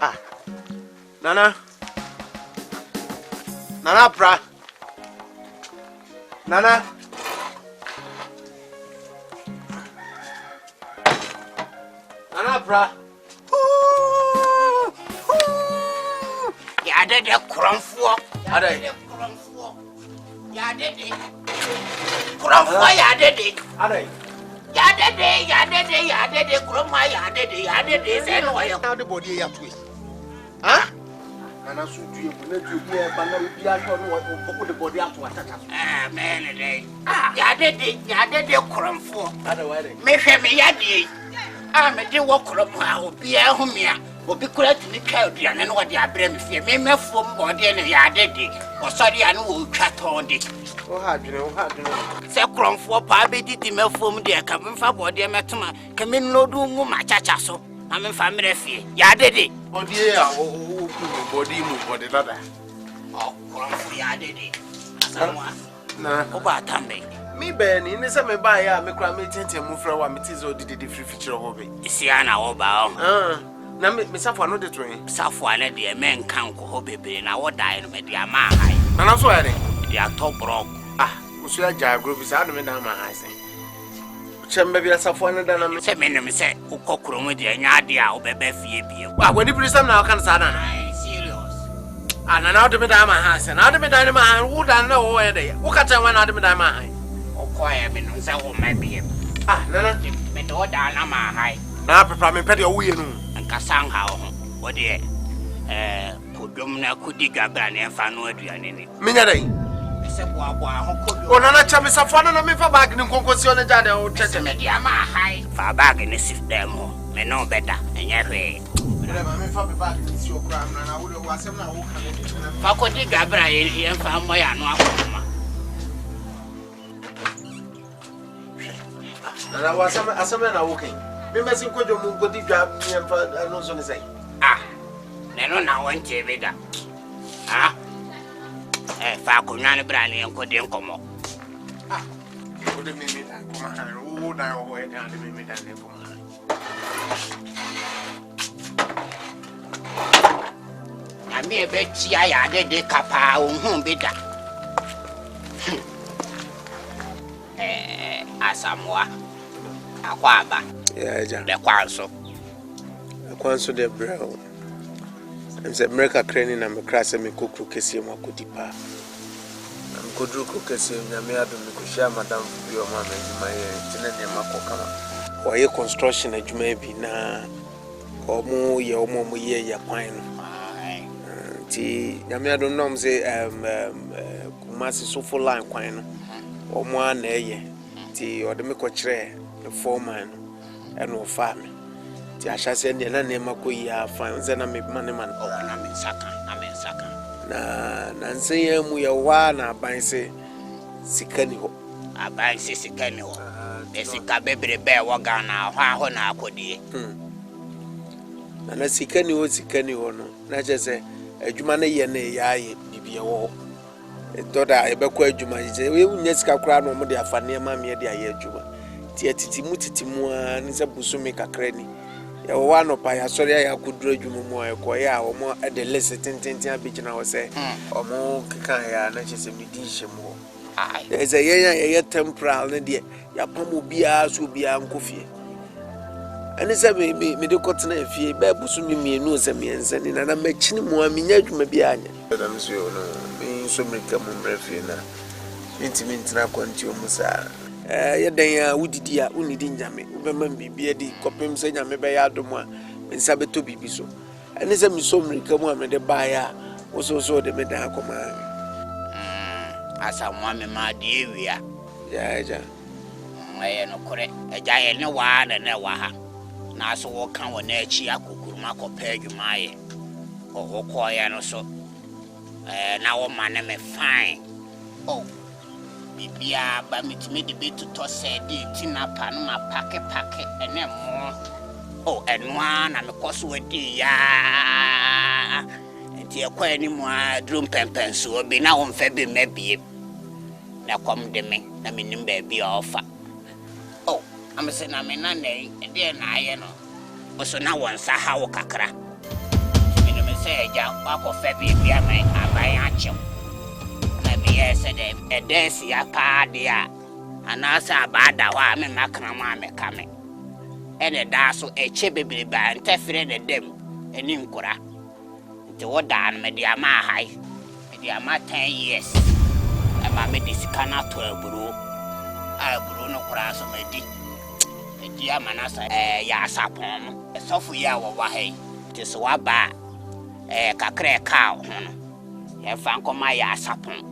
Ah. Nana. Nana pra. Nana. Nana pra. Ya de Ghanafou. Ada. Ghanafou. Ya de. Ghanafou ya de. Ada. Ya de Ghanafou ya de say no ya. Now the body ya twist. Huh? Nana so do you na do be e ba na bi a sho no wo the body out to attack. Ah man dey. Ya de Ghanafou. Ada why dey? Me hwe me ya de. Ah me de wo Ghanafou a obi a hu me a. Obi kura tumi twa aduane no wode abrɛ me fie me mefom bɔde ne ya dede osɔre anu wo twa tɔnde O ha dwene sɛ Ghanafou pa bedidi mefom de ka memfa bɔde metoma ka me nodu ngu ma chacha so na memfa mrɛ fie ya dede body a o ku body mu body dada. o Ghanafou ya dede asamwa Na o ba tambe me be ni se me ba ya me kura me tenten mu fra wa me tizo didi free feature ho be. isia na wo ba o Na me safo no de twen. safo ana de men kan ko ho bebe na wo dai no me de ama hai Nana so ya de. de atɔbrɔ Ah, usu ya ja group sa no me na ma ha se. Chembe bi safo na da na me. sɛ menim sɛ wokɔ kurom de anya ade a wobɛbɛ fie bie Ah, when you please na kan sa na. serious Ah, na na de me da ma ha se. Na de me da ma ha, wo da na wo ya de. Wo ka tan wa na de me da ma ha. okoye me no sɛ wo ma bie Ah, nana. me do da na ma hai Na papa me pede wo ye nu. nkasa nha ho wo de kodom na kodi gabra ne fa no aduane ni Me nya dai. me sɛ boaboa ho kodom O nana chame safo na me fa bag ni konkosi on ja de o sɛ me de ama hai fa bag ne sif dem ho me no beda enye hwe Ele ma me fa be bag ni si o kra na wo de wo asem na wo ka ne. fa kodi gabra ye fa mo ya no akoma Na wo asem na wo kan. Me mesin kojo mu godi dwa me fa no so ne sai. ne no na won tebe da fa ko nwane bra ne nkodi nkomo Wo de me da kuma ha. Wo da wo e da de me da ne kuma ha. na me be tia ya de kapa ohun be da asamwa akwaba Ya ja. le kwanso Kwanso de brown. Em se America crane na me krasa me kokro kese mu akodipa. Am kodru ko kese nya me ado me kohia madam bi o ma me ma ye tene ne makokama. O ye construction adwuma bi na omo ye ya kwan no. Ti nya me ado nom se kumasi so full line kwan no. Omo ana ye. Ti o de me ko kire the foreman no eno fa me. Ti ahase ne na ne makoyi afa nze na me mane man na me saka na nse ya mu ya wa na ban se sikani ho aban sikani ho de sika bebre be wo Ghana ho na akodie na sikani ho no na je se adwuma ne ye na ya ye bibie wo doda ebekọ adwuma je we nya sika kra no mo de afa ne ma me de aye adwuma ti atitimu a ni se busumi kakra ni ya wa no pa ya sori ya kuduro adwuma mu ko ya wo mo de lese tintintin abigina wo se o mo kika ya na che se mi di hyemu eze ye temporal ne de ya pamo bia so bia nkofie ani se me de kotena afie ba busumi mienu se miense ni na machini mu a minya adwuma bia anya da mi so no mi so mrika mu mrafie na mintina kwanti o musa ye dan ya wudidi a unidi njame ubema bibia di kopem se nyame be ya adomo a nsa beto bibi so ani se mi so mrika mu a me de ba ya so de me dan akoma asa mo me ma de ewia ya ja aye no kore eja ye ne wa na wa ha na so wo kan wo na achi akokuruma kopa adwuma ye wo ko ya no so na wo ma na me fine bibia ba mitime de betu to se de tinapa no ma pake ene mo enwa na me koso adi ya enti ekwa ni mo a drum pempenso obi na wo mfa be mabie na kom de me na me nim ba bi ofa am se na me na nei de na aye no so na won sa ha wo kakra say ja wako fe bibia me aban acho na biye se de edesi apa dia anasa abada wa me makra ma me kame ene da so eche bebreba ntefere ne dem eni nkura nti woda an me dia ma hai me dia ma 10 years e ma me disikana to aburu no kura so me di e dia manasa ya sapon e sofu ya wo wa hai ti so wa ba kakre ka ho no ye fa nkoma ya sapon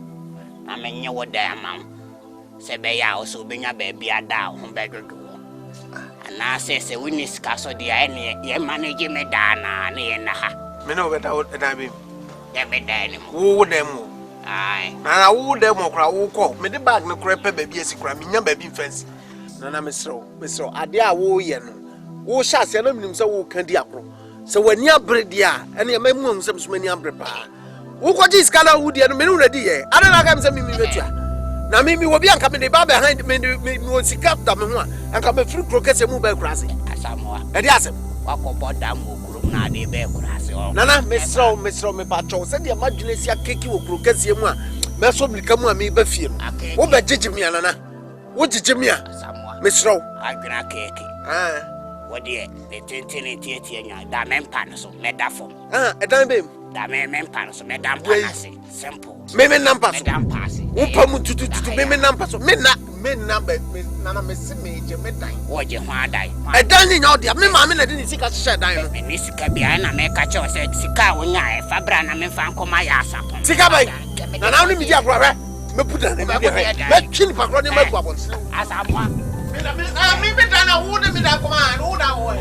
na me nye woda ama se be ya o so benya ba bia da ho be dodo na se winis kaso dia ene ye manage me dana na ye na ha me no beta wo da bi ye me da ni wo dem wo ai na wo dem kra wo ko me de bag no kra pe ba bi esi kra me nya ba bi fence na mesro ade a wo ye no wo sha se na minim se wo kan di akro se wani abre dia ene ye mamu se so mani abre pa wo ko ji skala wo dia no me no ready ye ada na ka me se mimi betua na mimi wo bi anka me de ba behind me wo sikap da me ho anka me free crochet mu ba krase asamoa e di asem wako boda mu kuru na de be krase o nana mesro me pa cho se de madwene sia keki wo crochet mu a me so mlika mu a me ba fie no wo ba jijimi nana wo jijimi a asamoa mesro agna keki wodi e tentene tietie nya da mempa no so medafo edan be da mempa no so medampa na se simple me nampa so medampa se Upa mu tutu me nampa so me number me nana me se me je me dan woje ho adai edan ni nya odia me ma me na de ni sika hye dan no me sika bia na me ka che o se sika wonya e fabra na me fa nkoma ya asapon sika bai na na ni mi di akro hwe me puda na me me twini pakro ni me bu abon asamwa me be dan na wo de me da koma wo da wo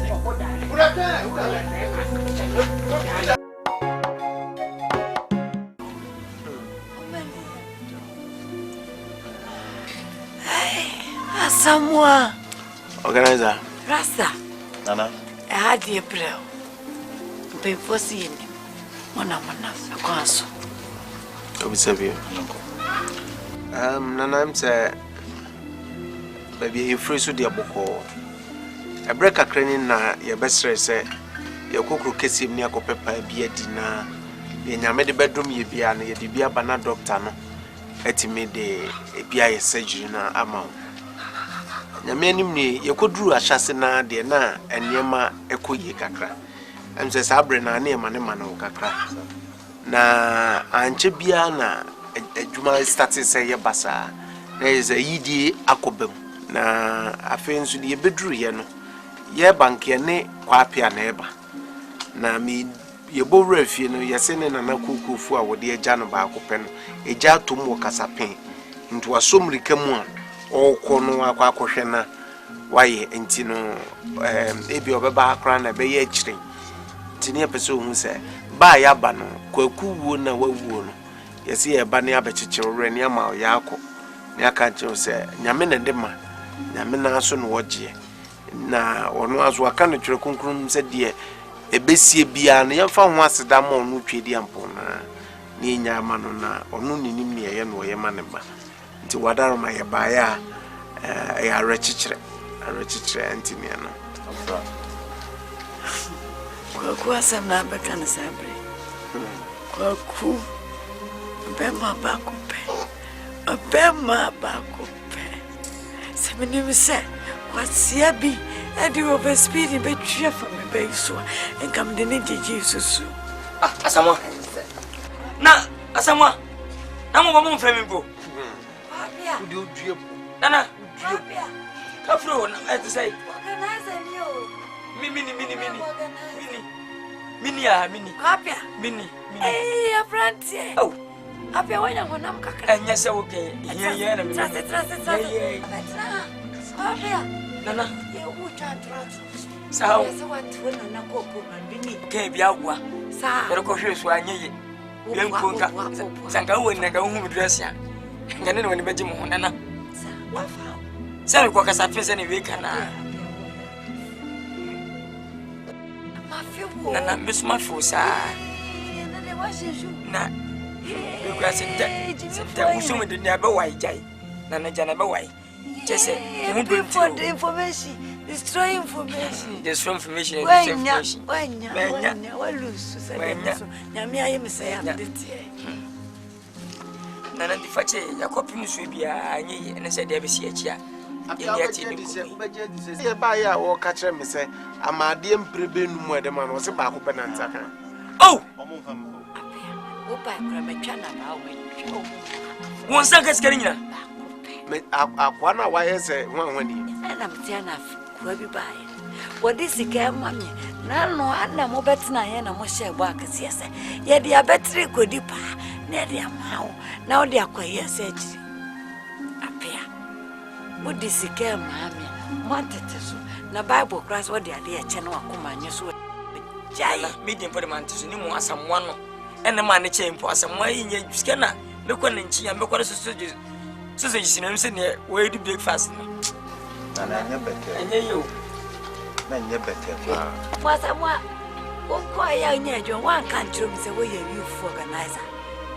Samoa organizer Rasta nana had the April before seeing him. Mana kwaso obisabio nana am say baby e free so dia boko e break akrani na ye besre say ye kokro kesim ni akopepa bia di na ye nyame de bedom ye bia na ye di bia bana doctor no etime de bia ye surgery na ama nyame anim ni yekoduru ahyase na de na enema ekoye kakra am se sabre na na ema ne ma no kakra na anche bia na adwuma start say ye basa na is a yidi akobam na afensu de beduru ye no ye bank ye ne kwapia na eba na mi ye bowra fie no ye se ne nana kukufu a wode agya no ba akopɛ no agya tom wo kasapen nti wasomrika mu a okono akwakohwe na waye enti no ebi obeba akra na be ye akire enti ne pese ohun se ba ya ba no kwakuwo na wawuo no yesi ye ba ne abekekere wure ne ama ya akọ ne aka che se nyame ne de ma nyame na aso no wogie na ono azo aka no twere kunkrun se de ebesie bia no yemfa ho aseda ma ono twedi ampo na ne nya ama no na ono ninim ne ye no ye ma ne ba nti wadaro ma ye ba ya ya rechichere antini ana kwa sam na beka na sabre kwa ku bema ba ko pe se meni se kwasia bi edi over speed be twa fa me be so enkam de ne Jesus asamwa na mo ba mo mfa mi bo papia udi odue nana papia kafro na ete say organize ni o mini papia mini eh afrantie oh papia wanya ngonam kakra enya se woke ye na mini papia nana ye ucha tratu sao ye se watu na koko mandini ke bia gwa sa yero ko hwe so anyeye bien konka sanka woni na ga hu dress ya ngane ne woni beji mo ho nana sa ko kasa pese ne we kana nana misma fosa na ko senta usumu de ne ba wai jai nana jana ba wai chese mu for the information Destroy information. Destroy information. When lose. Yammy, I am saying, Nana di face, ya copy Miss Ribia, and I said, there is a chair. Buy or catch me say, I'm a dear prebin where the man was a back open and tacker. Oh! Opa, Gramachana, One second, getting Aquana, why is it one you? And I'm Tiana, Quabi by. What is the game, mammy? None, no, I'm more better than I am. I'm share workers, yes, yet they are better good deeper. Near their mouth, now they are quite said. Appear. What is the game, mammy? Wanted to so. Na Bible cries what they are dear channel, come and you so. Jaya, medium for the man to see more someone, and the man chain for some way in your scanner. Look on and she and look what is sausages in him here, where do breakfast. And I never And you, man, never for someone. Oh, quiet, you one can't room the way you for organizer.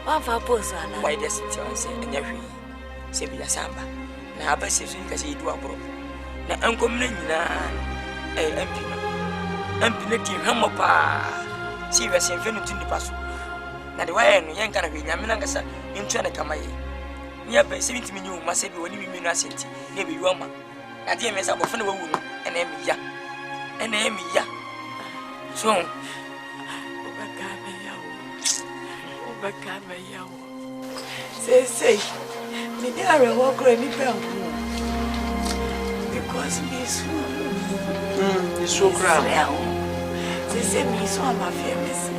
One for post, why does it say, and every Sabia Samba. Now, I say you can see it. Now, Uncle Nina, Empty Hamopa, serious infinity in the past. Now, the way and young can be Yamanasa in China come away. Near by 70 million must be when you mean assent, maybe woman. I dear Miss Abofan woman, and Emmy, and Emmy, so. Say, me never walk or any bell. Because me so grand. They say me so my famous.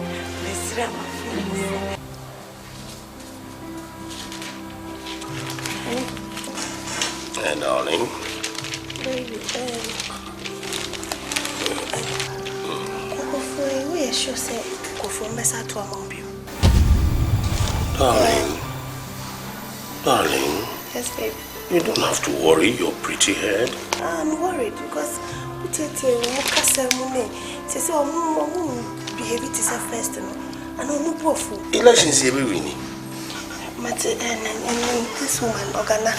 Miss Rama famous. And darling. Baby, we are sure say go for mesa to among you. Darling. Yes, baby. You don't have to worry your pretty head. I'm worried because we take behave it is a first and no powerful. Elections every winning. Mate and this woman Ogana.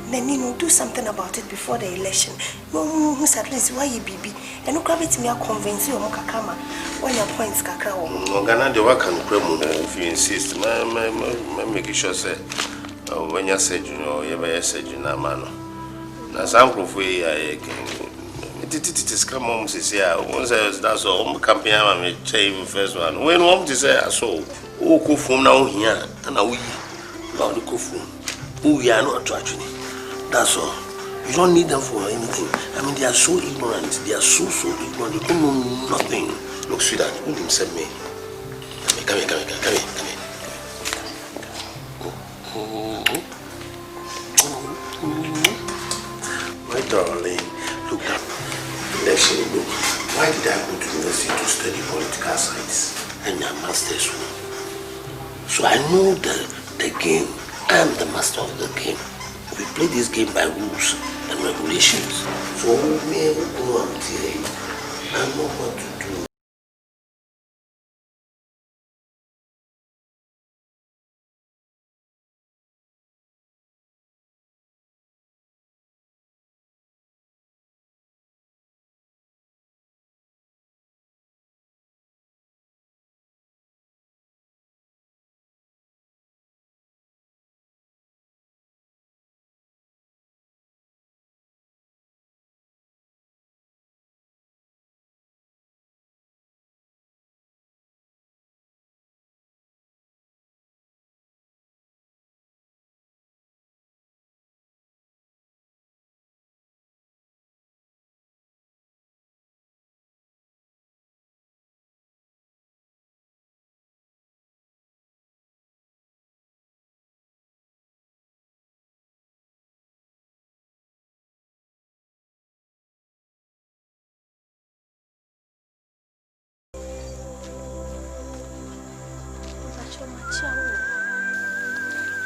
Then you do something about it before the election. No, at least why you baby and no gravity me convince you Mokakama when your points kakra. Ogana the work and cremo if you insist. Make sure say when you said you know you said you na mano. Na sample for you it is come home say once that's all campaign am change first one. When mom say so o ko fom na o hia na we na o ko fom. We are not actually. That's all. You don't need them for anything. I mean, they are so ignorant. They are so ignorant. They don't know nothing. Look, sweetheart, who himself me? Come here. My darling, look up. Let's see. Look, why did I go to university to study political science and a master's one? So I know the game. I am the master of the game. We play this game by rules and regulations. So me go until I know what to do.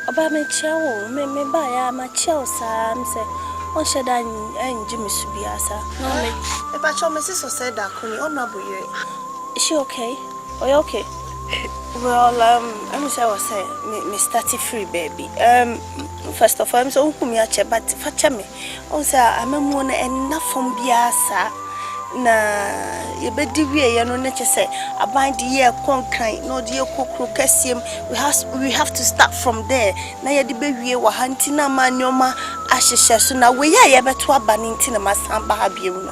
Oba me chiao, me ba ya ma chiao sa mse. On sheda nji me subiasa. No me. E ba cho me sister said that kuni honorable you. Is she okay? Are you okay? Well, let me say what say. Me start free baby. First of all, I'm so whom you are, but for me. Also, I'm a moon enough from Biasa. Na ye bedi wie ye no na say aban de ye konkran no de ye kokro kasiem we have to start from there na ye de be wie wa hanti na manyoma ahyehye so na we ye beto aba ne nti na masan ba ha biem no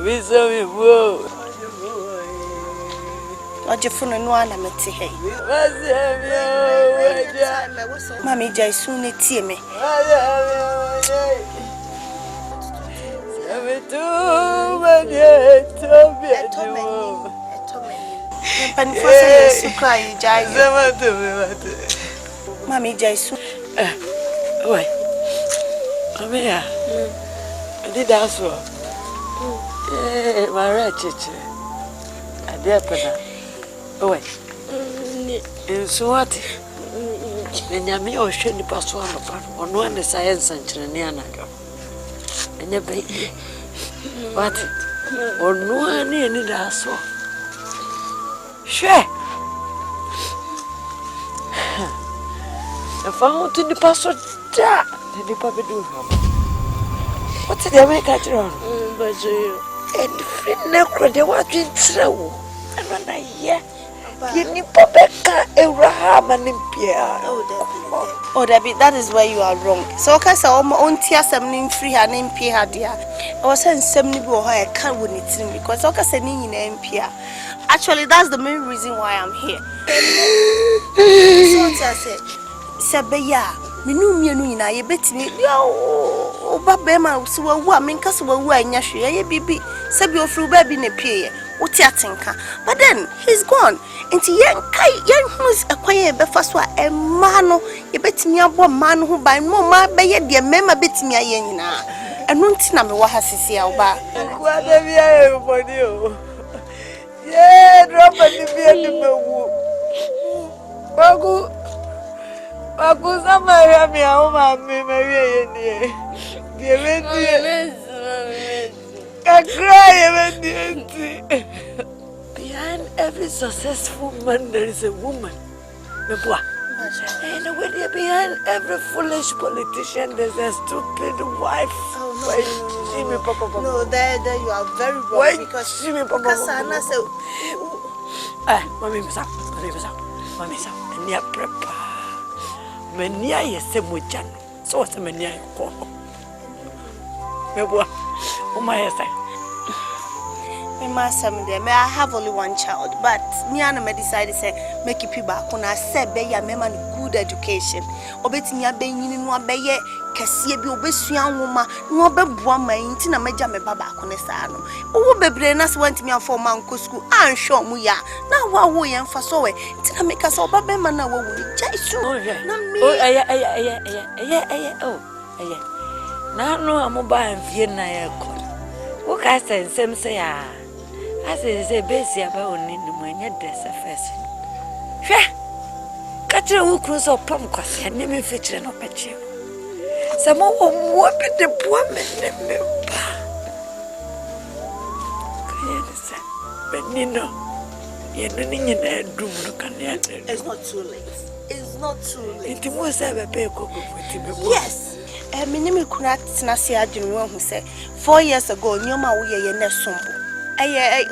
we so we wo oje funu no ana meti he mami jai su ne tie me Mami Jaisu. Oi. Amia. Did that's what? My chichi. I dare pena. Oi. So what? When you me or should the password on one science and Chiniana. And your baby. What? Or no one any that's so. Sure. If I want to the password, the puppy do. What did they make at wrong? But you and free necro, they were doing slow. And when I hear, you need Papa Abraham and Impia. Oh, Debbie, that is where you are wrong. So, because I own tears, I'm named free her name, Pia, dear. I was saying, some people I can't win it because I was saying in Impia. Actually, that's the main reason why I'm here. So, I said, Sabeya, Minu, I bet me, oh, Babema, so a woman, Castle, and Yashi, baby, Sabio through baby in a pier. What you think? But then he's gone. And young who's a quiet befaswa a mano, you bet me a man who by no my bay, dear member bit me a yena. And no tinam was see our bar. What have you for you? Yeah, drop it in the Bagu, somewhere, me, oh, my, I cry. Behind every successful man, there is a woman. And behind every foolish politician, there's a stupid wife. No, there you are very wrong. Because Anna said, Mammy, and you're prepared. Mania is Semujan, so what's a mania call? Oh, my say. May I have only one child, but me and I decided to say, make it back when I said, be a man good education. Obey me, I be in one bay, Cassia be obese young woman, no bebuama, intina major me baba conesano. Oh, Bebrenas went me for Manco school, and show me ya. Now, what we and for so it, till I make us all baby man, I will Jaisu. Oh, now no, I'm mobile and Vienna. What can I say? Some say, I say, busy about in the morning, there's a fashion. Sure, catch a who cruise or pumpkins and name me feature no picture. Some more what the poor men. But you know, you're running in a room. It's not too late. It's not too late. It was ever pay cook with him. Yes. My name is Kunat Nasia Junior, who said 4 years ago, Nyoma, we are in a sumbo. I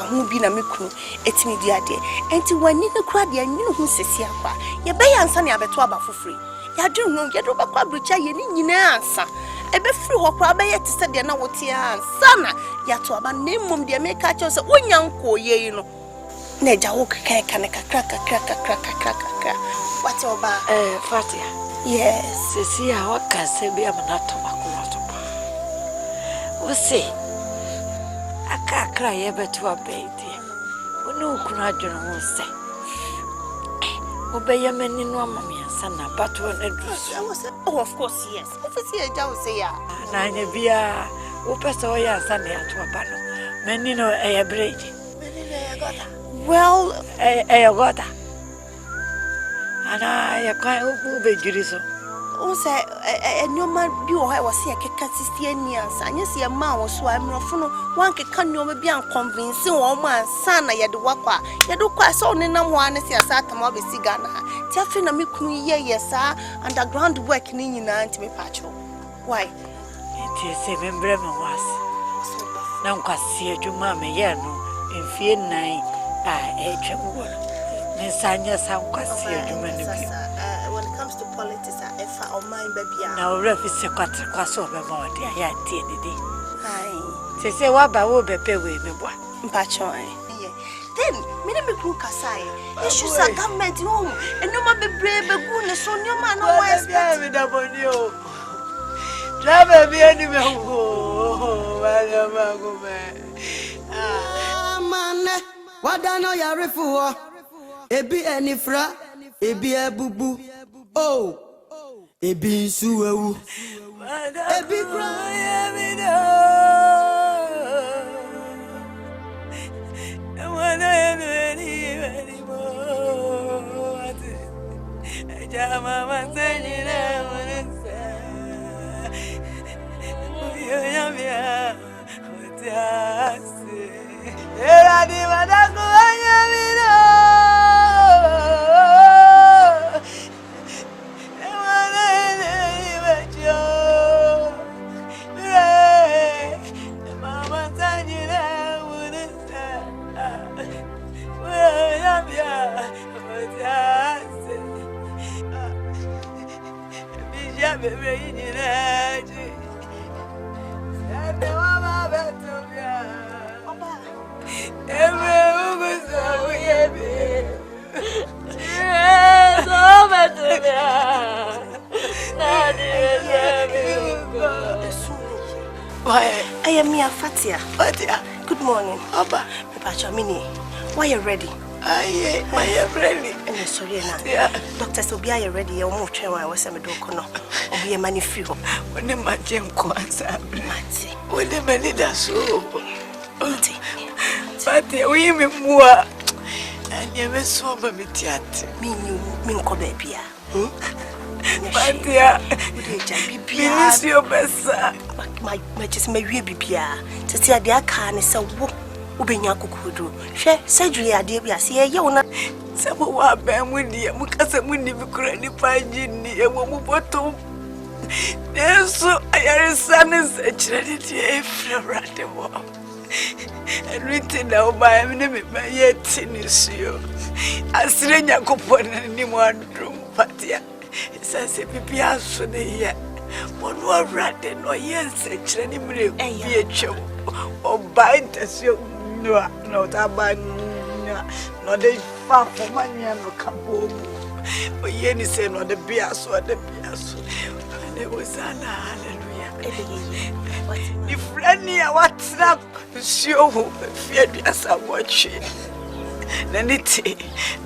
who be a miku, it's me, dear dear. And to when you cried, you knew who says Yapa. Your bay and Sunny Abetwaba for free. You do know, you don't quite breach a yin answer. A bit free or crab to say, dear, no, what ya, Sana, Yatuaba, name mum, dear, make catchers a one young co, ye, you know. Neja walk a cracker. What's your bar? Fatia. Yes. See how I can say, be a manatoma. We'll see. I can't cry ever to a baby. We know Kunajan will say. Obey a man in one mammy and son, but when it was. Oh, of course, yes. Officer, Joe say, Nine beer, Upasoya, Sunday to a panel. Many know a bridge. Well, a water. And I can't obey Jurizo. Also, a new man, you I was here, Cassistian years, and you see a man was so I'm not one can you be unconvincing woman, son, I had the wapa. You do quite so in one as your Satam of a cigar. Tiafe na me kunu ye sa underground work ni nyina anti me pacho. Why? It is a member of was. Now, Cassia, you mamma, no, in fear nine, Miss Sanya, some Cassia, you when it comes to politics, I or mine baby. Now, Refi Sequatra Quasover, dear, I had TND. Aye. Say, what about Obe with me, boy? Pacho. Then, me me kru kasai. Issues are government home. And no man be brave, be good, so no man no expect me that on you. Travel be any man. Oh, man, what I know you're for. Ebi any fra, ebi a bubu. Oh, ebi suewu. Ebi cry. Mama said you I am Mia Fatia. Fatia. Good morning. Abba. Me pacho mini. Why you ready? I am ready. And sorry na. Yeah. Doctor so be you ready. You mo twa wa say me do kono. Obi e mani free ho. When the man ko ansa. Mati. When the man da so. Mati. Fatia, we me mua. And you me so ba me tiate. Me nko ba bia. Fatia. We dey bibia. Ministry of Bessa. My just my wie bibia. Tete ade aka ne se wo ubenya kokodo. Hwe surgery ade bia se ye wo na sabo wa ba mu ni mu kasa mu ni bi kura ni paji ni e mo mu boto. Yesu ayarisa ne se kire di e frerade wo. Everything that oba me me ba ye tinisio. Asire nyakopon ni mo adrum Fatia. Sase bibia so ne ye. One more rat no yes, any minute, be a chum or bind as you no, that by no, they far for money and no capo. But Yenny said, no, the beers or the beers. And it was an hallelujah. If Rennie, what's up? Show feared as I'm watching. Nanity,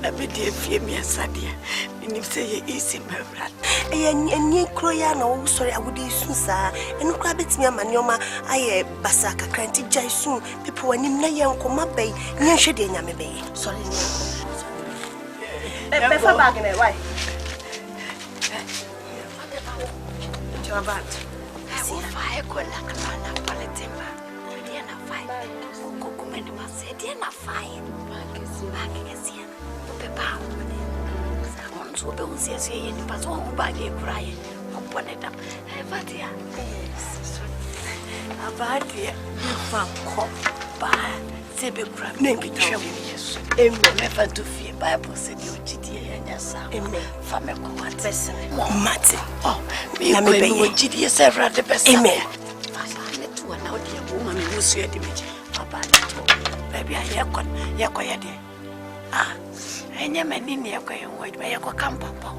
I made you fear me as I did. And say, easy, my rat. And ye croya no, sorry, I would do soon, sir. And look rabbit me a manioma, I basaka cranty jai soon. People when him lay and come up bay, near shady and bay. Sorry, Befa bag in it, why? Your bad. I will fire Colacana, Palatimba. Diana fire. Cocoman must say, Diana fire. Back again, Peppa. So don't see any person who bag a crying upon it up. Fatia. About dear, you found cop by Sebe crab, name it trouble. Yes, never to fear Bible said you GDA and your son. Amen. Family, what person? Martin. Oh, me, I'm a GDA several the best. Amen. I to an out dear woman who said to me, Papa, baby, I hear quiet. Ah. Enya manini yako yongwe ba yako kampa pa.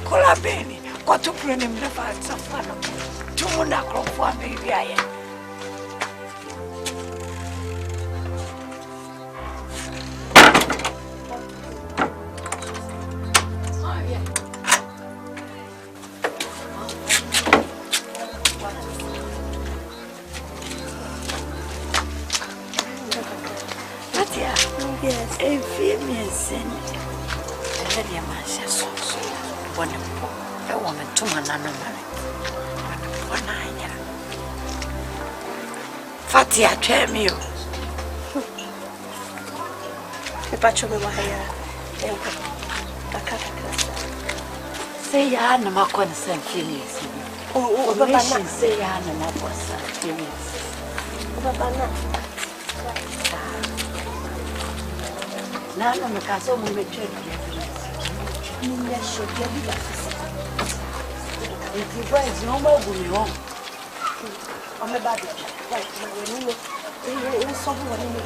Kola beni kwa tuprene mnafa safano. Tumuna krofwa mebiaye. Yes. If you miss it, let your man say so. One a woman to my nana. One eye. Fatia, tell me. Pacho me wahaya. Say ya na makon san Phineas. Oh, Baba say ya na makon san Phineas. Baba na me caso mo me chwe. Minha shogia biba. If you guys no more go home. I'm a bad. Right, when you someone in the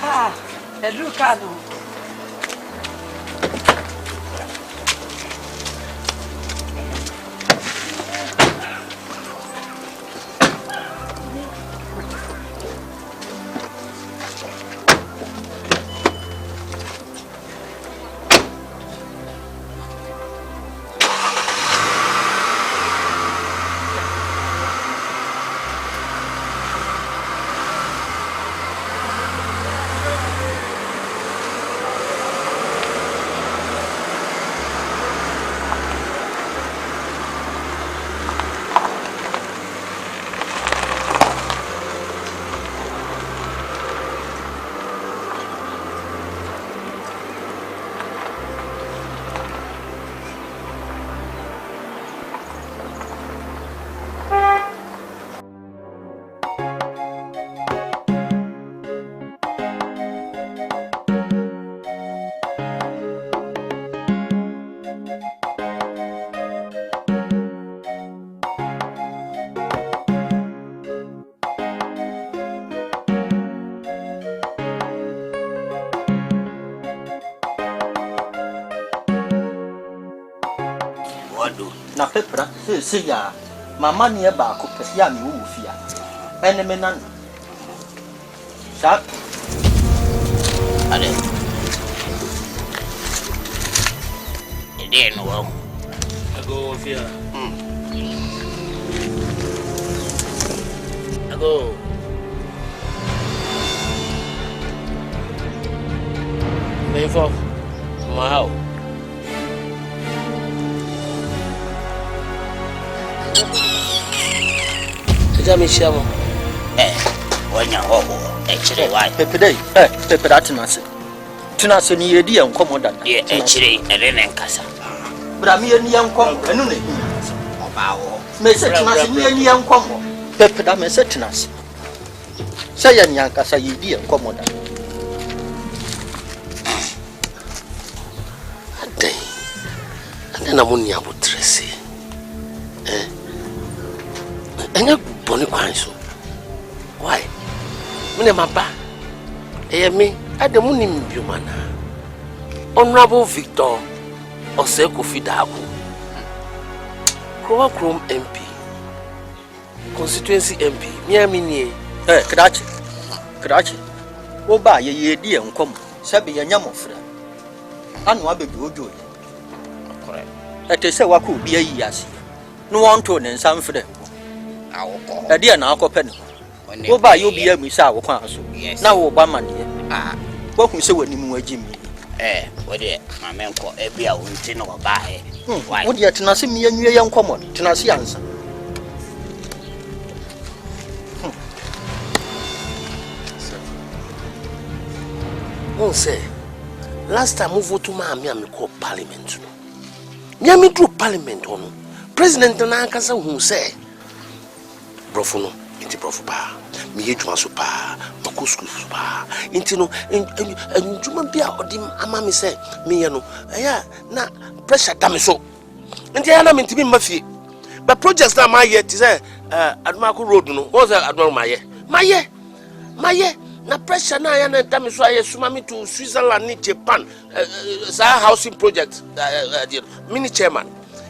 Ah, é Lucano. Na pepra se ya mama ne ba ko pese ya me wo fia ene me nan sa ale ede no wo Ago fia. ago Me for wow. Jami shamo. Wanya ho chire wai pepedai pepeda tenase ni yedi enkomo da ye chire ere ne nkasa bra me ni enkomo enu ne obawo me se tenase ni enkomo pepeda me se tenase se ya nyankasa yedi enkomo da ade na muni abutrese enya boni kwanso why mune maba me ade muni mbiomana Honorable Victor Oseko Fidaku Krom MP constituency MP miami nie krachi wo ba ye yedi enkomo sabe ya nyamofra anu abebi ojo correct ete se wako bi ayi ase no wonto ne nsamfre awoko ede na akopɛ ne wo ba yo bi amu sa wo kwan so na wo ba mane wo hu se wani mu agimi wo de ma menko e bia wo nti no ba wo de tenase mi anwie ye nkomo tenase ansa won say last time we vote ma me call parliament no me through parliament ono president na akasa hu say brofo no inti brofo pa me yedwuma so pa mako school so pa inti no enjuma bia odim ama me say me ye no eya na pressure da me so inti ya na me ntimi mafie but projects na ma ye ti say adumako road no what's that adumako maye na pressure na ya na da me so aye suma me to Switzerland ni Japan sa housing project mini chairman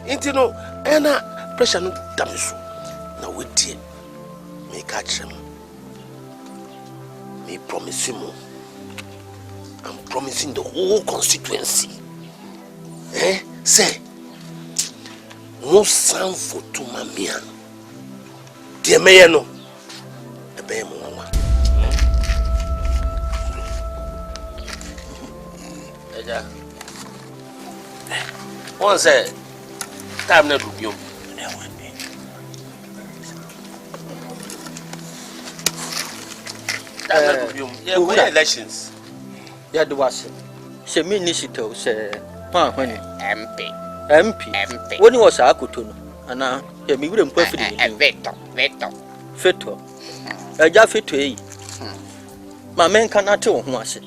inti no na pressure no da me so na wetie me catch him. Me promise him. I'm promising the whole constituency. Say, no sound for two mamia. Dear Mayor, no. A bear mama. One say, time na rubium. Yeah, elections. Yeah, the was. Say minister say when MP. When he was Akutuno, and now he wouldn't perfect. Veto. A jaffet. My men cannot tell who I said.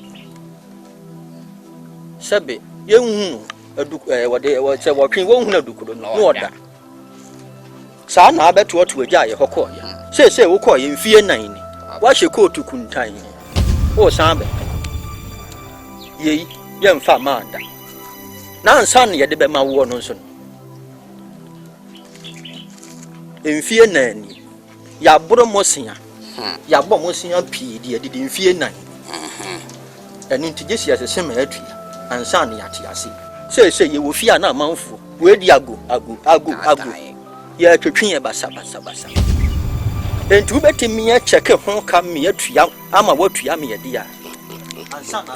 Sabe, young what they were walking won't do no order. Son, I bet what we jay Hokoya. Say, we'll call you fear 9. Why she call to Kuntai? Oh, Sambe. Ye, young Famanda. Now, son, yet the Bema Warnoson. In fear 9. Ya Bromosia. Ya Bomosia P. Dear didn't fear 9. And into this year's a cemetery. And son Yatiasi. Say, you will fear not mouthful. Where do you go? Ye to train basa. And to bet me a check a home come me a tree. I'm a what to me a dear. And son,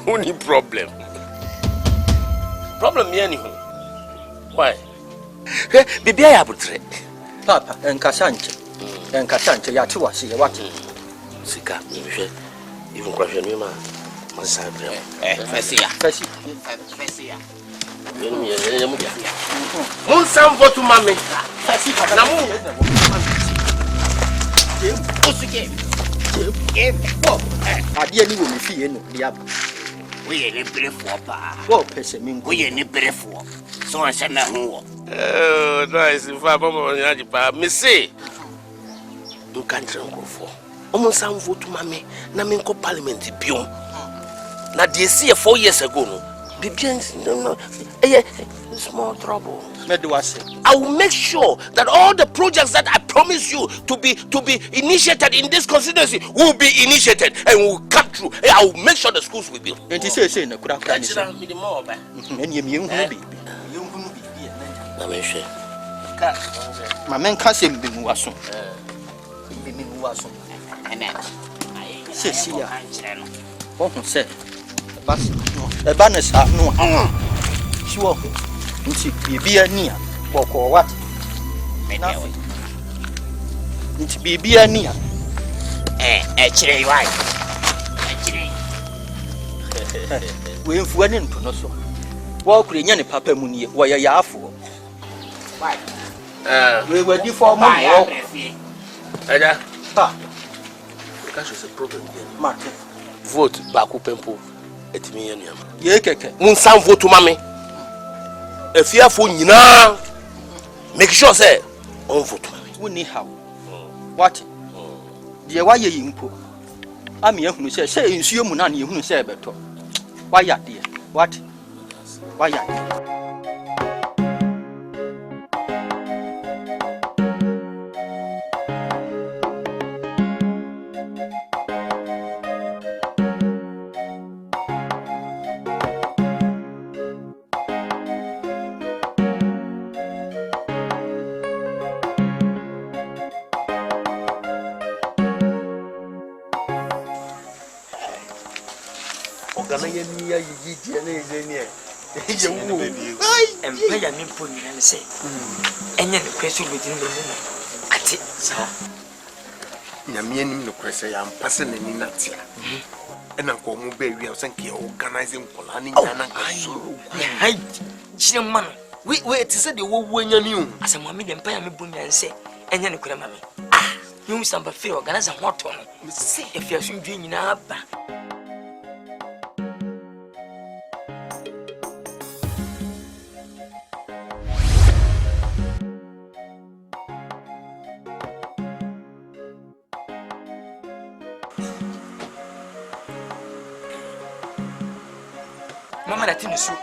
only problem. Problem me anyhow. Why? Bibi I have Papa and Casanche. And Casanche Yatuasi, what? Sika, even question me, man. Fesia. Mon sang vote to mammy. I dear you will feel the app. We ain't a brief for pa. Oh, Pessiming, We ain't a brief for. So I said, no. Oh, nice. If I remember, Miss say, you can't go for. Almost some vote to mammy. Naminko Parliament biom. Now, do you see 4 years ago? No, Bibians, no, small trouble. I will make sure that all the projects that I promise you to be initiated in this constituency will be initiated and will come through. I will make sure the schools will be built. And he says, "No, could have and you baby." My man can't say, "Be Muason." Cecilia, what said? The banners are no. Sure, be a near, walk or what? Nothing. It's be a near. Actually, right. We went into no so. Walk in any papa muni, why a yafu. We were before my walk. Because it's a problem. Martin. Vote back up and pull. It's me and you. Yeke. Mun sound vote to mammy. If you have phone now, make sure say on vote. We need how. What? Dear, why you impo? I'm here who say, in Siumunani, who say better. Why, ya dear? What? Why, ya? Ghanaian near you, and pay a mean pony and say, and then the question within the moment. At it, sir. Yamian no question, I'm passing in Natia. And Uncle Mube, we are thinking organizing planning. I see man. Wait, to say the war when you knew. As a mammy, then pay a me and say, and then the mammy. Ah, you some feel organize a hot one. See if you're soon doing up. Mama, that thing is so.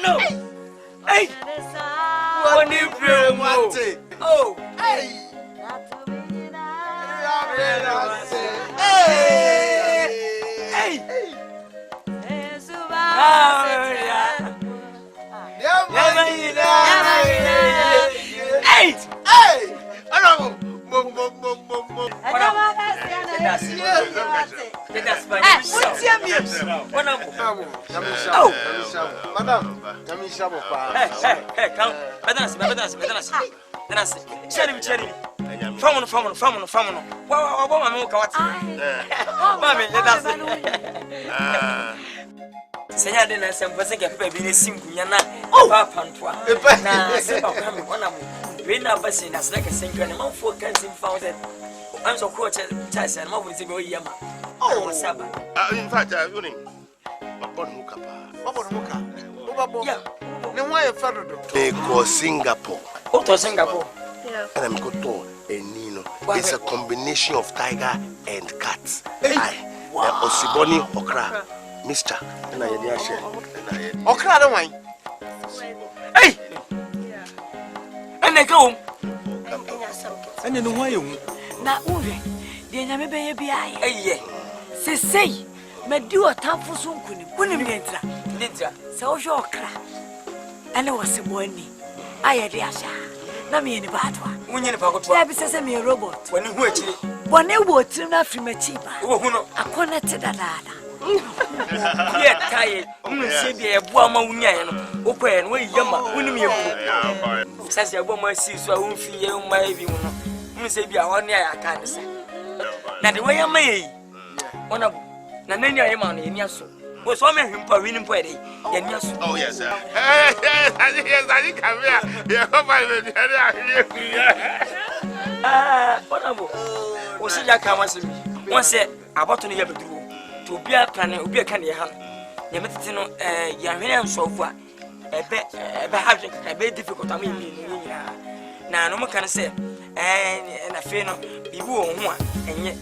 No. Hey. One you oh. Hey. Hey. Senya de na sempo se ke pepe bi ne sinkunya na pa pantoa na se pa kwa me ona mo we na ba se na se ke senkwa ne man fo kan sim fa se am so ko che se na ma fu se be o yama oh saba in fact you know babon muka pa babon muka babo ne wa e fa dodo ko Singapore to Singapore and I'm go to Enino. It's a combination of tiger and cats. Osiboni okra. Mister, na yedi ashe. Okra da wan. Hey! Ene ka ene no wan yehu. Na ure, de nyame beye bia ye. Eye. Sesei, me di otamfo so nkuni. Kunim yentra. Nitra. Se o hwe okra. Ene wosebo ani. Ayede asha. Na me ni batwa. Munye ni pakotwa. Ya bi sese me robot. Wani hu akiri. Bone wo tirim na afri machi ba. Wo hu no. Akona te dadada. Ye kai, se bi e bo ama wunya ye no. Okoye no yama, wunim ye bu. Sase e bo ma si so a wonfi ye ma e bi mu no. Se bi a won ya aka ne se. Na de waya ma ye. Ona bu. Na nani aye ma no ye ni aso. Wo so me hwimpa winim po e dey. Ye ni aso. Oh yes sir. I come here. You come Ona bu. O si ja ka ma se mi. Won se aboto no ye beduru. To be a plan, obi aka ne ha. Ne metete no ya hwene nsofu a ebe ha ebe difficult am mi nyina. Na no mo kan se na fe no bibi wo ho a enye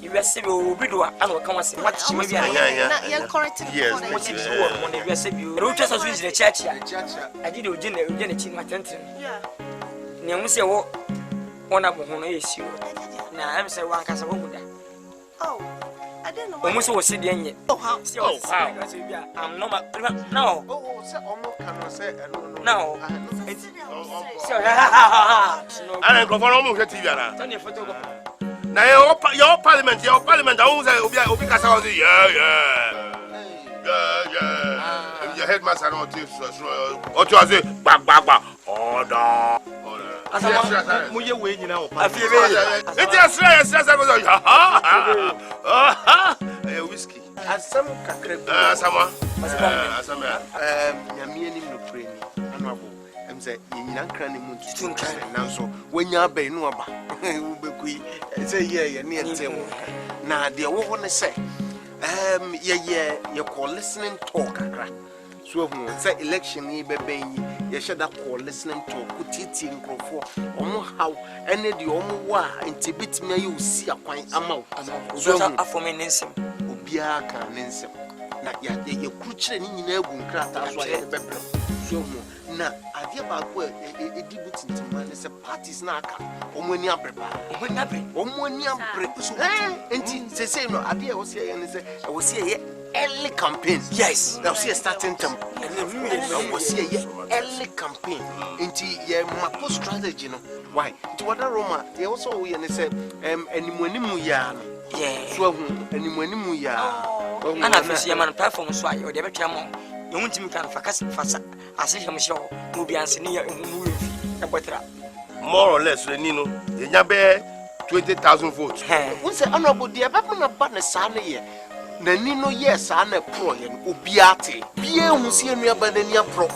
iwese be obi do a na ka wase what chi me bia na ye correct yes no what chi wo mo na iwese bi o ro twesa so nzire church a agi de oje na chi matenten yeah ne mu se wo ona bo ho no yesi o na am se wan kasa wo guda oh I don't know. Almost was sitting. Oh, how? I'm not. No. Oh, say omo can say No. So, I go for almost a TV. Turn your photo. Now, your parliament, I won't say, Obi Casa, yeah. Your headmaster, or to say, back, order. Muye we nyina o. Afie be. It is stress go. Whiskey. Asam kakra. Asama. Nyame anim no preni. Anwabo. Em say nyina nkra ne mu tutu nanso wanya abai no aba. Wo bekui. Say ye ne ente wo. Na de wo ho ne say ye call listening talk kakra. So say election ni beben ye sheda call listening talk kutiti nkrofo omo how ene de omo wa enti bitimi ayi osi akwan ama so afome nensem obia ka nensem na ye kruchire ni nyina agu nkrata so aye bebre so na ade ba ko edi butintima ne se parties na aka omo ani abreba omo ani abre so enti se say no ade e wo se ye ne se e wo se ye early campaign. Yes. Now see a starting term. And see a early campaign. Into your map strategy. No, why? To what Roma? They also we and say, anyone ya. Yeah. So anyone ya. And I feel see a man platform so I would ever come on. You want to can focus fast. I see him show. Will be answering your movie. More or less, Renino. The Yabe 20,000 votes. What's the honorable dear? Papa, but the son here. Na nino yes ana pro ye obiate bia hu se enua banania pro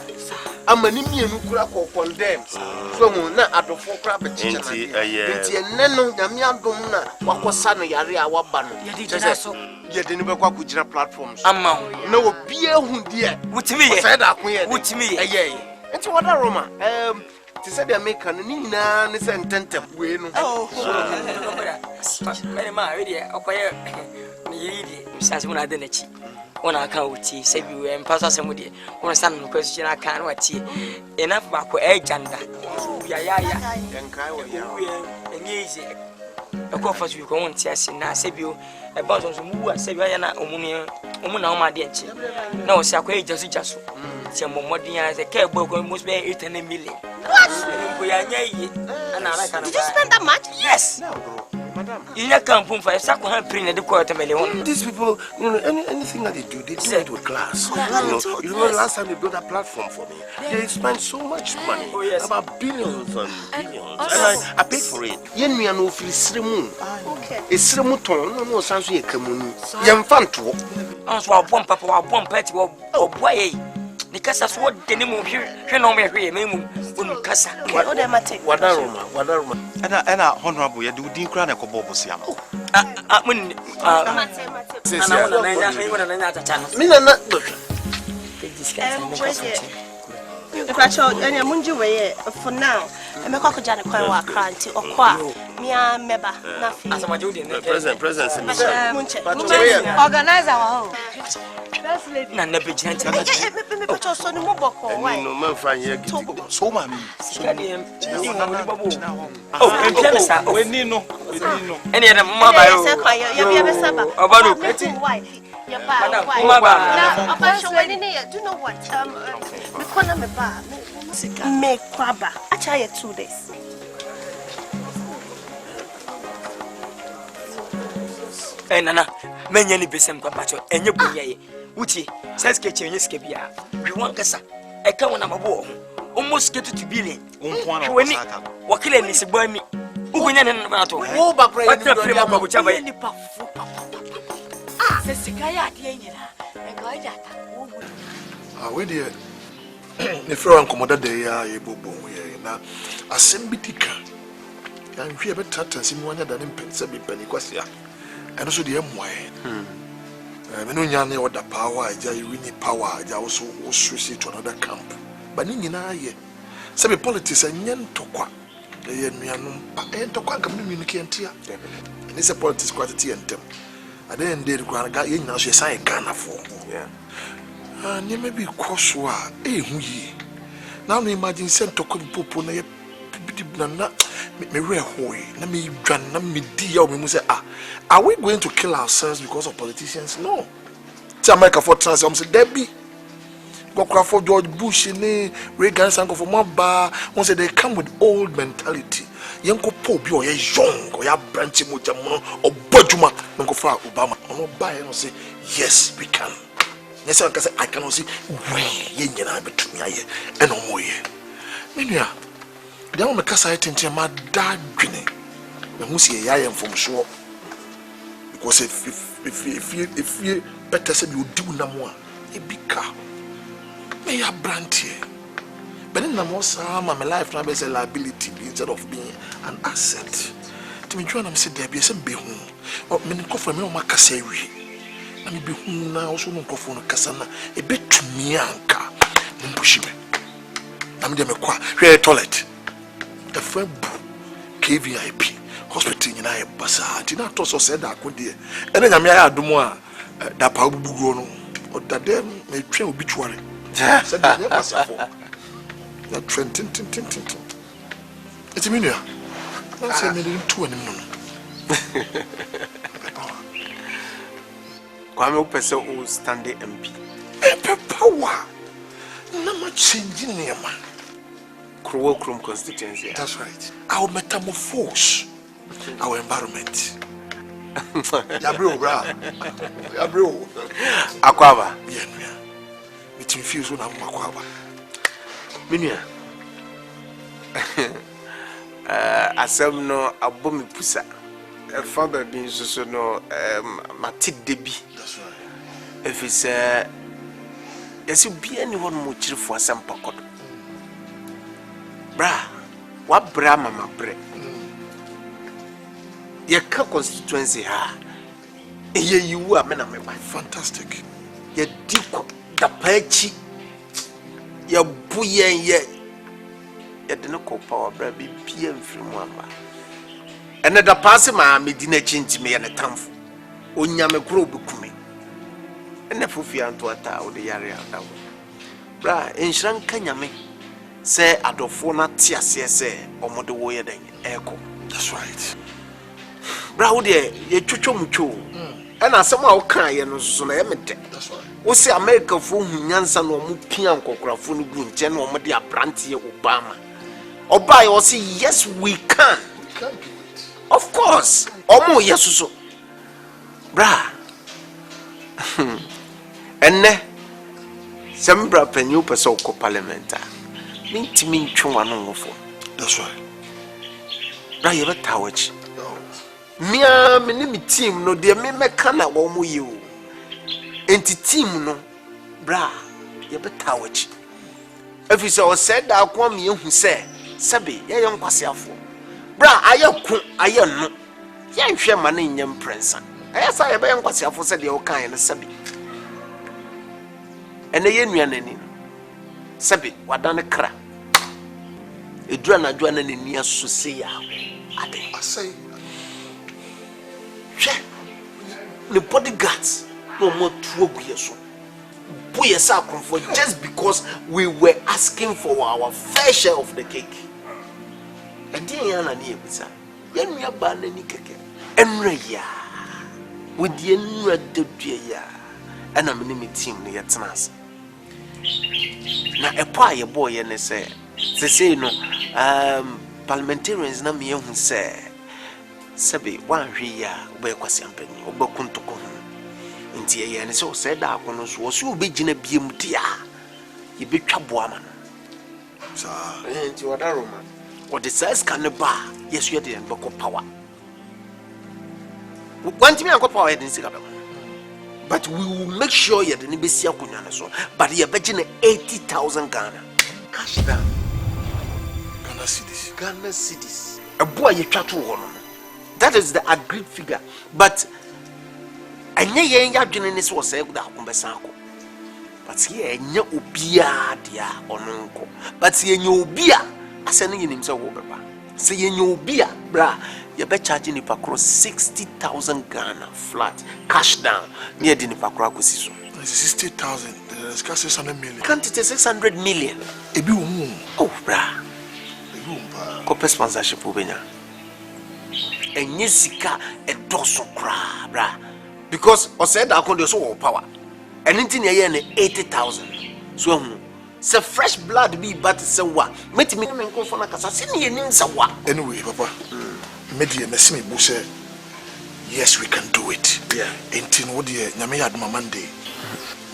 amani mienu kura ko condemn so mu na adofo kura bechicha na nti enne no nyame adom na wakosa no yare a waba no ye de ni be kwa kujira platforms amma na obia hu de wutimi ye say da kun ye wutimi ye eye nti wada Roma ti said the American ni nyina ne se ntentem we no so mary ma we de okoye yidi misase muna de nachi When I can't with tea, say you and pass us somebody. When some question I can't what tea. Enough back with egg and and easy. A coffers you go on tears and I say you a bunch of who I say I am not Umuna, my dear. No, Sakwe just some more as a care book must be 8 million. We are and I like. Did you spend that much? Yes. Madam, you can't put for a second hand print the $250,000. These people, anything that they do it with class. You know, last time they built a platform for me, they spent so much money, about billions and billions, and I paid for it. Yen me no feel sremu. Okay. It's sremu ton, no sense ye kamun. Yam fanto. Answer our bomb papa, our bomb petty, or boy. Because that's what the name of you know me here, Casa. What Roma. And honorable, you do decline a couple of Siam. For now, I'm a cockajana quite cranty or qua. Mia meba, nothing. As my duty, presence, Organize our home. Never gentle. So no more no man find here. So, mammy. Oh, and Nino. Any other mother, you ever said about wife. Your do you know what? Make crabba. I try it 2 days. Eh, Nana, many besem papacho, and you be Uchi, says kitchen, you skipia. You want Gassa, a cow on a war. Almost get to billion. What killing is a boy me. Who win an battle? Oh, but pray about whichever any puff. Ah, says Sikaya, and Goya. Ah, where dear. If you're uncommodated, they are a bobo. Now, a sembitica. And we have a tatters in one than in Pensabi Pennyquasia. And also the M.Y. Menuyane or the power, I really power, I also switch it to another camp. But in ye, some politics and yen to qua. The Yanum and to qua communicate here. And it's a politics quality and them. I then did Grand Guy now she signed Ghanafou. Yeah. And you may be crosswa, ye. Now imagine sent to come popo na me rare hoy, na me dran, na me dear, we must say, are we going to kill ourselves because of politicians? No. See America for transit, say Debbie. Go for George Bush, Reagan, Sanko for Maba. One say they come with old mentality. Yanko Pope, you are young, or you are branching with or Bojuma, Nanko for Obama. I'm not buying and say, yes, we can. Yes, I cannot say, we, yen, I between me, and no more. Minya, the only case I think my dad, Guinea, and who see I am from shore. Because if you better say you do no more, a big car. May have brand here. But in the most my life now is a liability instead of being an asset. To me, join them say there be some be home. Or many coffee me on my casserie. Let me be home now, also no coffee on Cassana. A bit to me, anchor. Mbushime. I'm the Mekwa, toilet. A friend KVIP. Hospital in I Bassa. Tina also said that could dear. And then I had more that Pabu Grono or that them may train obituary. Said that never suffer. That trend. It's a minute. That's a minute 2 anymore. Kwame Opese who stand MP. Power. No much changing near man. Krum constituency. That's right. Our metamorphose. Our environment. Yabro, Yabro. Aquaba. Yeah. It's infused on Aquaba. Minia. Asem no abomi pusa. Father being so no matit debi. That's right. If it's yes, you be anyone much for some pocket. Bra, what bra mama bre? Your constituency ha. Here you are, men my fantastic. Your deep the pechi. Your buoyan yet. Yet no power bra be PM from one. And the passing my medina change me and a tamf. Onyame grow bukumi. And ɛna fofia nto ata wo de yare adawo bra enhran kanyame sɛ adɔfo na te ase sɛ ɔmode wo yɛ den ɛkɔ. That's right. Bra wo de ye twotwo mutwo ɛna asɛm a wo kan ye no so na ye mede. That's right. Wo se America fo hu nyansa na ɔmo pia nkɔkorafo no gu nkyɛ na ɔmo de abrante Obama ɔba ye ɔse yes we can. We can do it. Of course ɔmo yeso so bra ɛnɛ sɛm bra panyu pɛ sɛ ɔkɔ parliament a mintimi ntwe wano ngofo. That's right. Bra ye beta wachi mia me ne me team no de me meka na wo mo ye o enti team no bra ye beta wachi afi se o said da akwa me hu se sebe ye ye nkwasiafo bra aye ku aye no ye nhwe ma na nyam prensa aye sa ye be nkwasiafo se de o kan ne sebe ene ye nua nani sebe wadane kra edura na dua na nani aso se ya ade Asay. The bodyguards no more to so. For just because we were asking for our fair share of the cake. And then yana near bisa. Yen we are banning cake. And ya with the enra and I'm in team near Tanas. Now a pie boy and say no parliamentarians na me who say Sabi one here be kwasiampani obakuntuko nti ye ne so say da akono so so be gina biem dia ye betwa boama no Sa nti wada roma what the says can ba yes you dey bako power want me anko power dey sika be but we will make sure ye dey be sia akonya ne so but ye be gina 80,000 Ghana cash down Ghana cedis abo ye twa to ho no. That is the agreed figure. But anya ye yadwene ne so say da akombesako. But ye nya obia dia ononko. But ye nya obia ase ne yinim se wo beba. Se ye nya obia bra ye be charge ni pakro 60,000 Ghana flat cash down. Ne di ni pakro akosi so. 60,000. There's 600 million. Can't it 600 million? Ebi wo. Oh bra. Ebi wo pa. Ko sponsorship obenya. Enye sika edoso kra bra because o said that kon dey so power anything here na 80,000 so hu say fresh blood be but say wa metimi me nko na kasa se ne nim say wa Anyway papa media na simi bu say yes we can do it. Yeah. Enti no de nyame yad mama Monday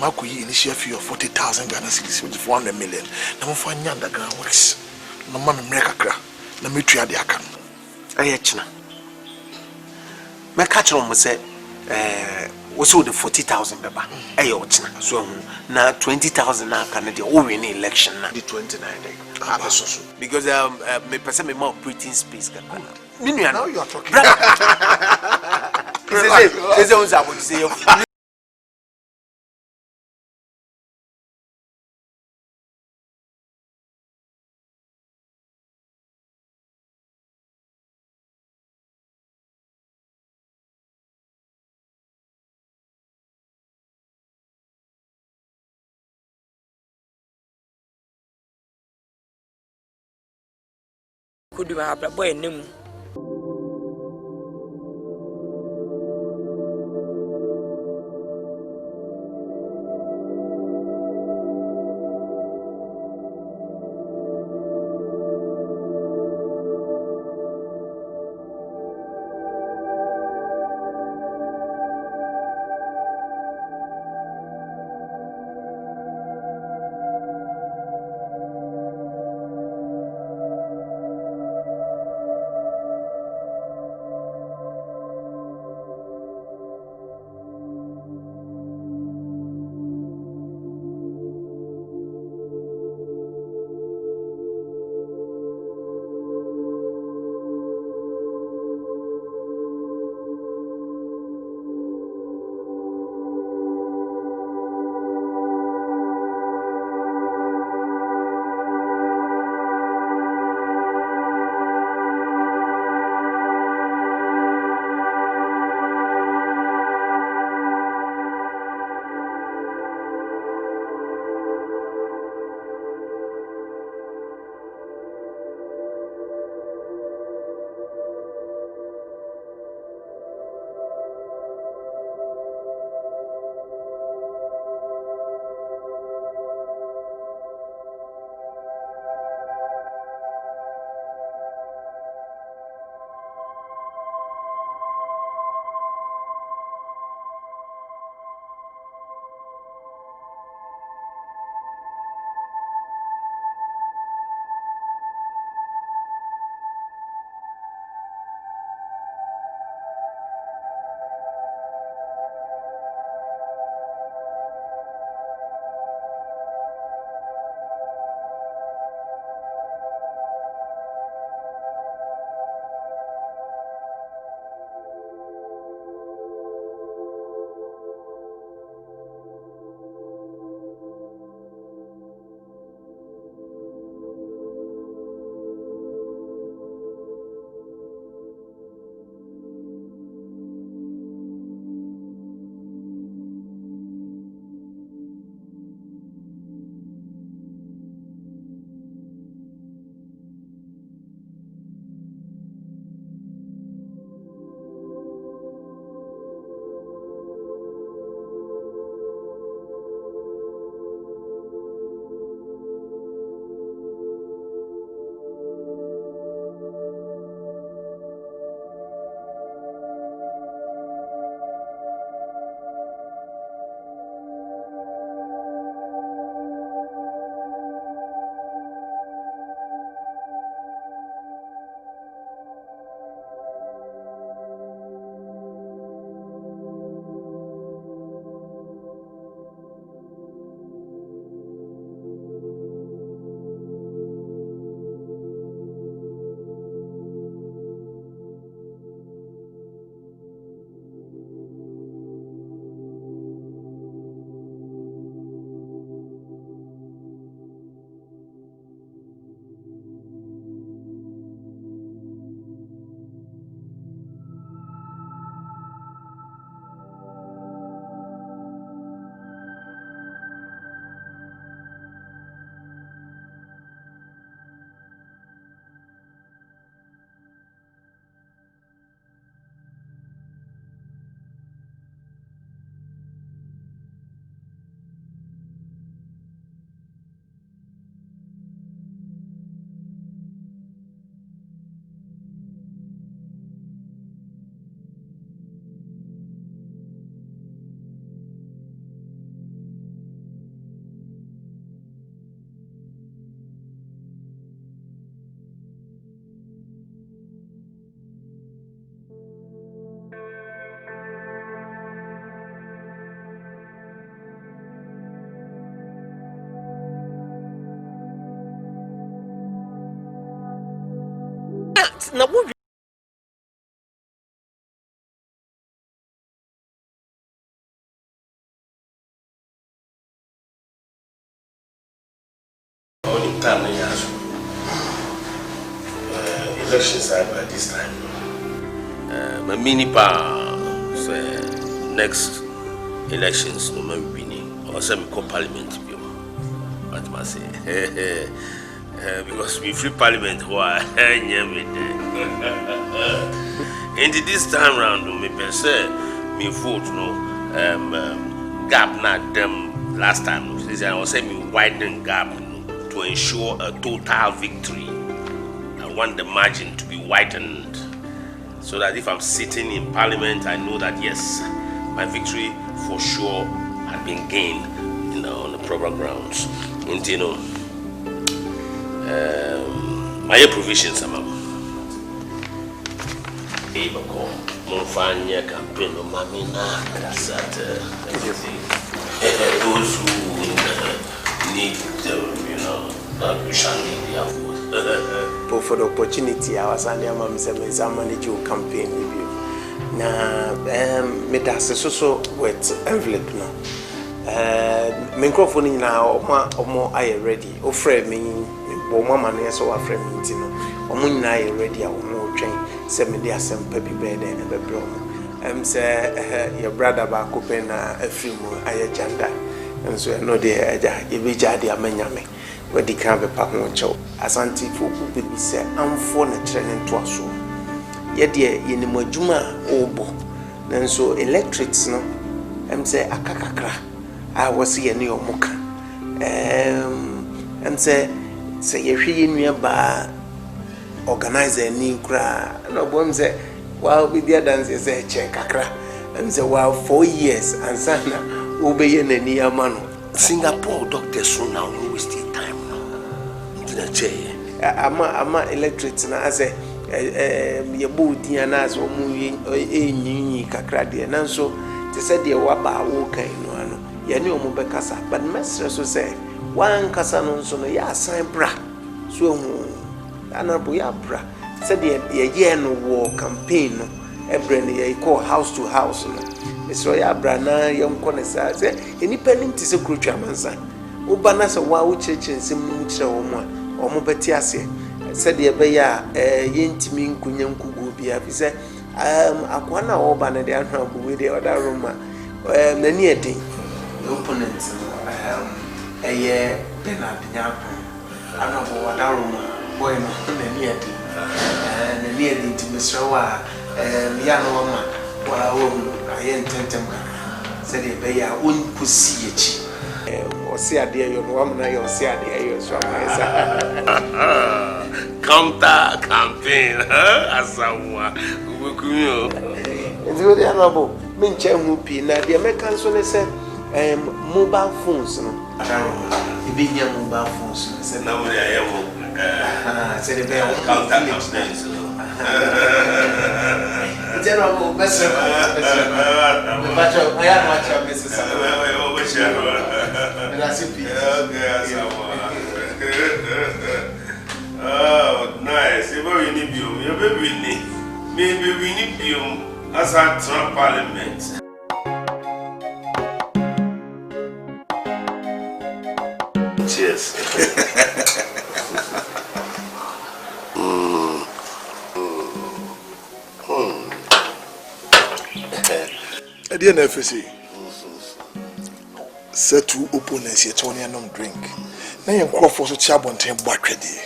mako yi initial fee of 40,000 Ghana cedis which is 100 million na mo fa nya underground works no ma me kakra na metua de aka no aye china me catch them say we sold the 40,000 beba aye ochina so hu na 20,000 na kan dey o win election na the 29 day because me person me more breathing space kan now you are talking. Is on about say Could you have a boy name? na wo only time elections are by this time. My mini power next elections no man winning or some parliament what must say because we free parliament why and this time round me per se me vote no gap not them last time I was saying me widen gap to ensure a total victory. I want the margin to be widened so that if I'm sitting in parliament I know that yes, my victory for sure had been gained, on the proper grounds. And my provisions are campaign of Mamina, those who need, that we shall need their vote. For the opportunity, I was under my managerial campaign with you. Now, me that's so with envelope no. Microphone now, or I ready. O frame me, or mama near so I frame me, or moon I ready. I will more train. Send me the assembly baby bed and a bedroom. Say your brother back open a few more I agenda. And so I know the if we jadi amenyame. Where the can be pack one chow. As auntie folk will say, I'm for the training to us. Yet, ye in the Juma obo. Then so electrics no. Say a kakakra. I was here near Moka. Say ye nearby organize a new cra. No one say, while with their dances, say check kakra. Say, wow, 4 years and sana obey a near man. Singapore doctor soon now, no waste time. Ama electric na ase ye bodi anas o mu enyi kakra de na so te se de waba wo kan no ano ye ne o mu bekasa but mesre so say wan kasa no so no ya asan bra so hu anabo ya bra se de ye no wo campaign no ebre ne ye call house to house no mesro ya bra na ye nko ne sa se eni panim ti se krotwa mansa wo bana se wa wo cheche nsem mu kire wo mu a omo beti ase said ye be ya yentimi nkunya nkugo bia fi se akwa na wo ba na de ahwa bu we de other room nani edin opponent eye Bernard Nyapo ana bo other room boy no nani edin ti mesra wa ya no ma wa wo aye ntentem ka said ye be ya on kusi echi osi ade yo no amna yo osi ade yo so amesa counter campaign asawa ubekunyo ndio de anabo menche hu pi na de meka so ne se mobile phones no adaro ibinya mobile phones se na mo ya yemo se de be counter campaign general mo best but I am much of Mrs. Oh, nice. You need you. Maybe we need you as a Trump parliament. Cheers. At the NFC, set two opponents yet only no drink. Now you crop for such a bon time back ready.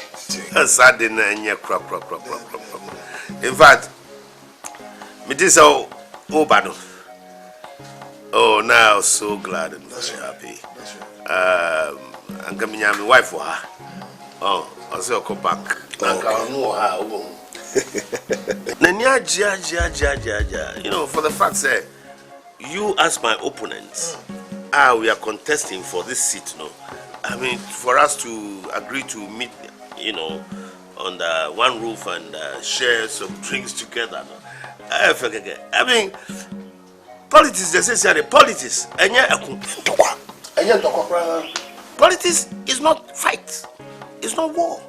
Saturday and your crop. In fact, it is so bad. Oh, now so glad and very happy. I'm coming my wife for her. Oh, I'll say I'll come back. I know her. You know, for the fact that you as my opponent, we are contesting for this seat, no? I mean, for us to agree to meet, under one roof and share some drinks together, no? I mean, politics, they say, politics, politics is not fight, it's not war.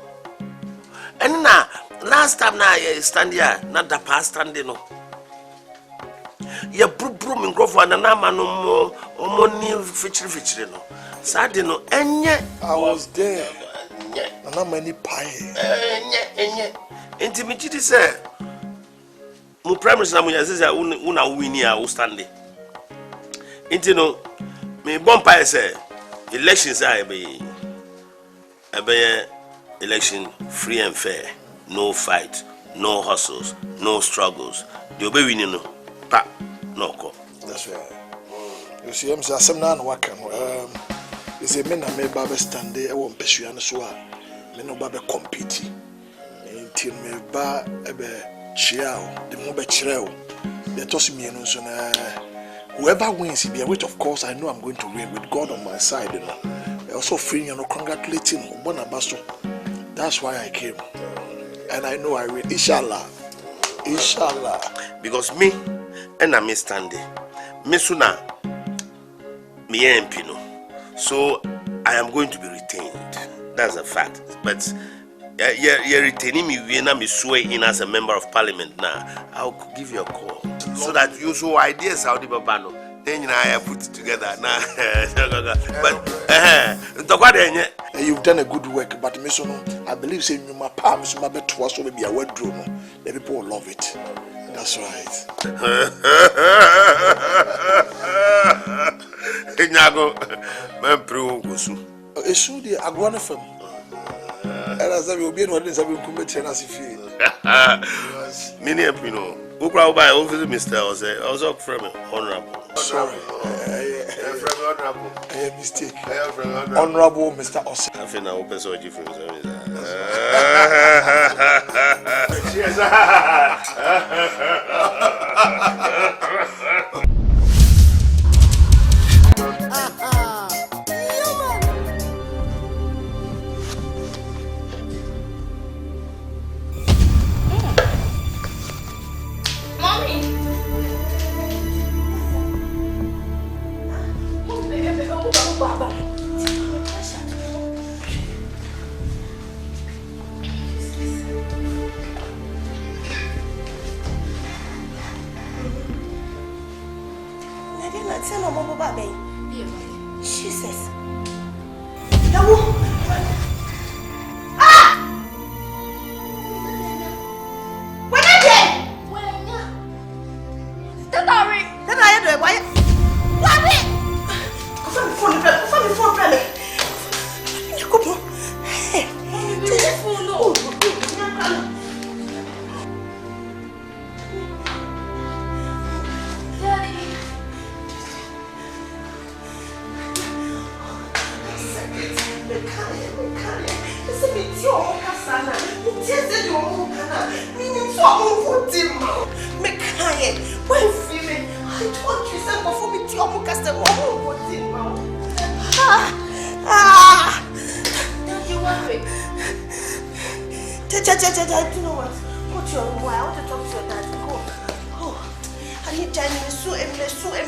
And now, last time now I stand here, not the past standing no. You brum microphone and I'm no more feature no. Sadly no, and yet I was there. And not many pie. Intimidity say. My prime minister mo yase say una win here who stand there. Inti no me bompa say elections are be election free and fair, no fight, no hustles, no struggles. The obey winning no pa no ko. That's right. You see, I'm saying some nan work. You see, men na me ba stand there. I want pursue and so on. Me no ba compete. Until me ba chiao, the more be chiao. They toss me no so na. Whoever wins, which of course I know I'm going to win with God on my side. You know, I also freeing and congratulating Bonabaso. That's why I came, and I know I will. Inshallah, inshallah. Because me and I standing, me sooner me MP no. So I am going to be retained. That's a fact. But you're retaining me when I'm swearing in as a member of parliament now. I'll give you a call so that you show ideas how the babano. Then you know I put it together now. But you've done a good work, but I believe saying you my palms, my bed to us will be a word drone. The people will love it. That's right. Nyago, man, pro gosu. Esu di agwana fam. Ela sabe o bien wadi sabe kumbetia na sifi. Mini epino. Ukra oba office Mr. also from honorable. Sorry. Mistake. Honorable Mr. Ose. I think I open so different. Cheers. Jesus. You know what? Go to your room. I want to talk to your dad. Go. Oh, I need to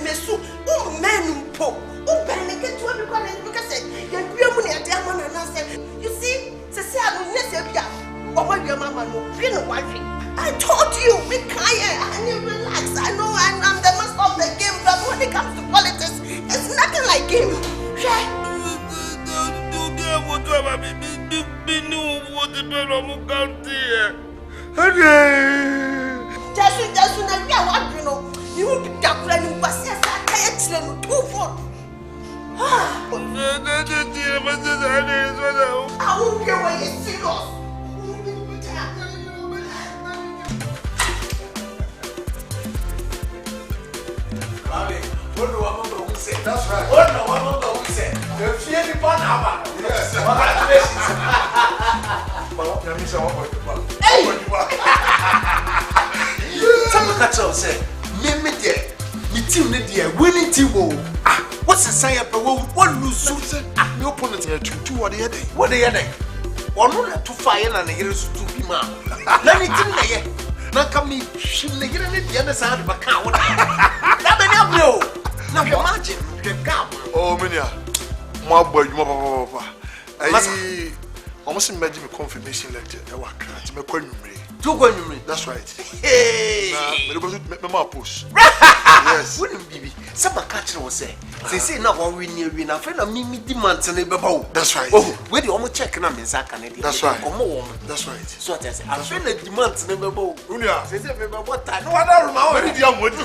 mesu. Oh, man, po. Oh, man, I get to because you're money at Diamond and I said, you see, I don't necessarily. Oh, my mama, no, you know what? I told you, be quiet and relax. I know I'm the master of the game, but when it comes to politics, it's nothing like game. You will be calculating, but yes, I can't too far. I won't care when you're serious. That's right. What no we say? The fear the pan hammer. Yes. Congratulations. Hey. Some catch up say, me there. Me team there winning team. Ah, what's the sign up? What lose? Ah, me opponent here two what the other. What the other? One not to fire and the years to be man. Let me tell you. Now come me. She nigga the other side of my car. That many of you. Now imagine the gap. Oh, Minia, my boy, my papa. almost imagine me confirmation letter. I work. It's me calling you. You going to me? That's right. Hey. Me ma push. Yes. Wouldn't be. Some catcher will say. They say now one we near we now. Friend of me demands and about. That's right. Oh, where the almost check and Canadian. That's right. Come on. That's right. So I say, I feel the demands and about. Unia. They say, what time? No, I don't remember. Where did you am with?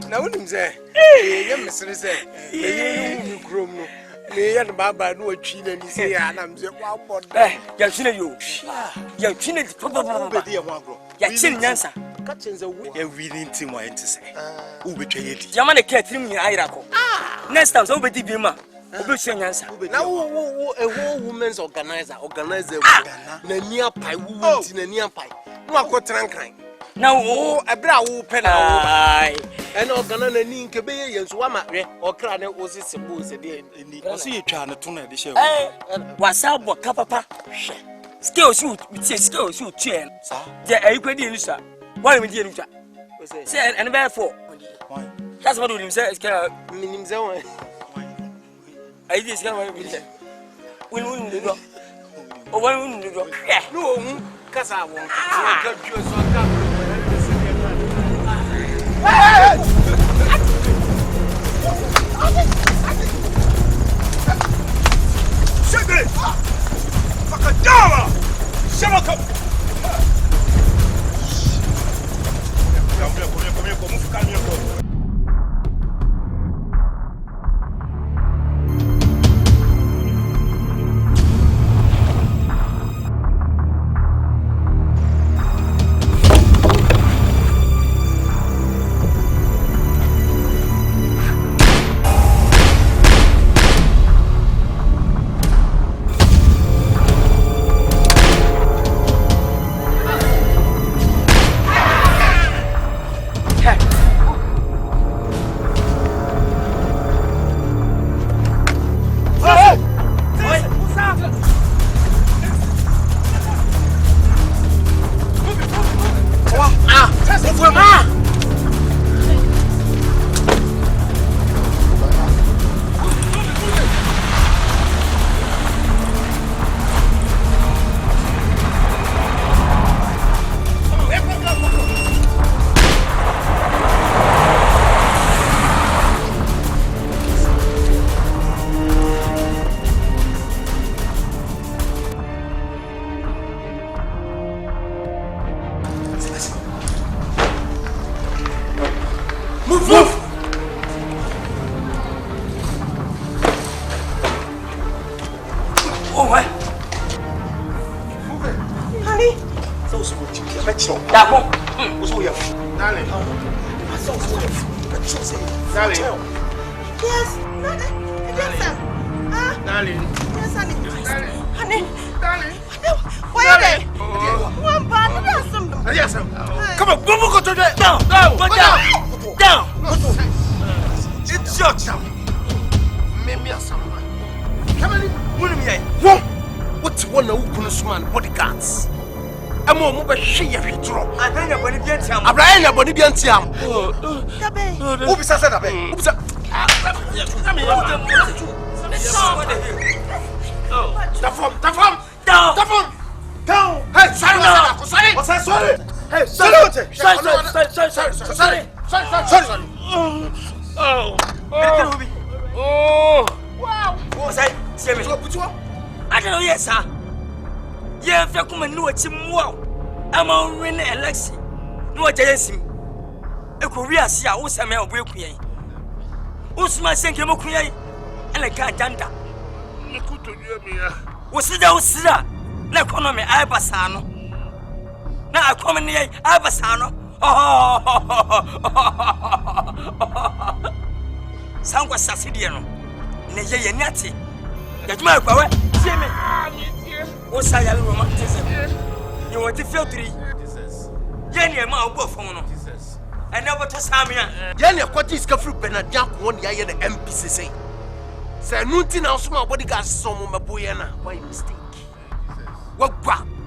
Now, what him say? Mr. say, you groom. Me and Baba no chin and say, and I'm the wow, you're chin you. You're chin it, probably a one grow. You're chin answer. Catching the way and we didn't see my to say. Who betray it? Yamana cat in Irako. Next time, so betty Bima. Answer. Now, a whole woman's organizer, near pie, who in a near pie. No, I got trankine. Now, a brow pen and organ and ink and swam or crane was it supposed to be in the sea channel to the show. What's up, what papa? Still shoot, still shoot chain. Yeah, you could use that. Why would you say, and therefore, that's what him says. I just got what we said. We wouldn't do. Oh, why wouldn't you do? No, because I won't.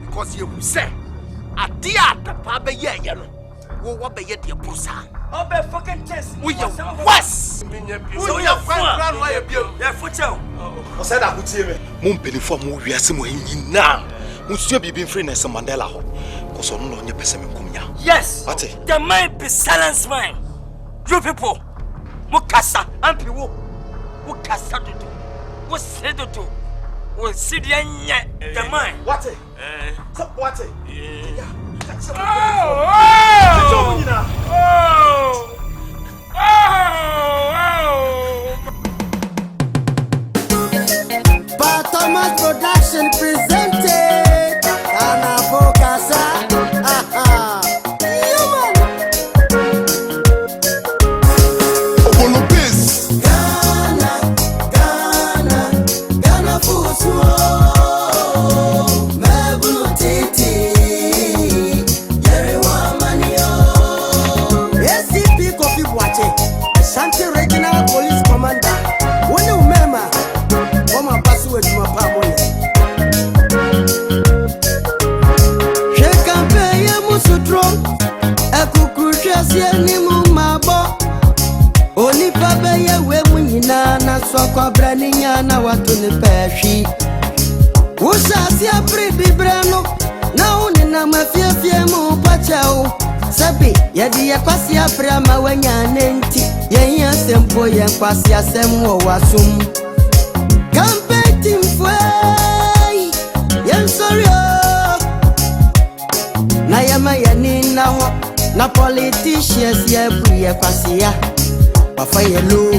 Because you say, a dear papa, yeah, what be yet your pusa? Oh, be fucking test. We are West. So your friend, why you foot out? I said I could see me. Mumpini for movie as some now. Must you be free as a Mandela? Because on your person. Yes, there might be silence, man. You people, Mukasa, and Piwo, Mukasa, what's said to? We'll see the mind. What it? What it? Thomas Production presented Ghanafou Kasa. Kwa braninya na watu ni peshi Usa siya pridi brano Na uni na mafiefie mu pachao Sabi, yadi ya kwasi ya prama wenya nenti. Yen ya sempo yen kwasi ya semwo wasum. Competing fwey, yen sorry na yama yani na ho. Na politicians ye buye kwasi ya. Wafa ye lo,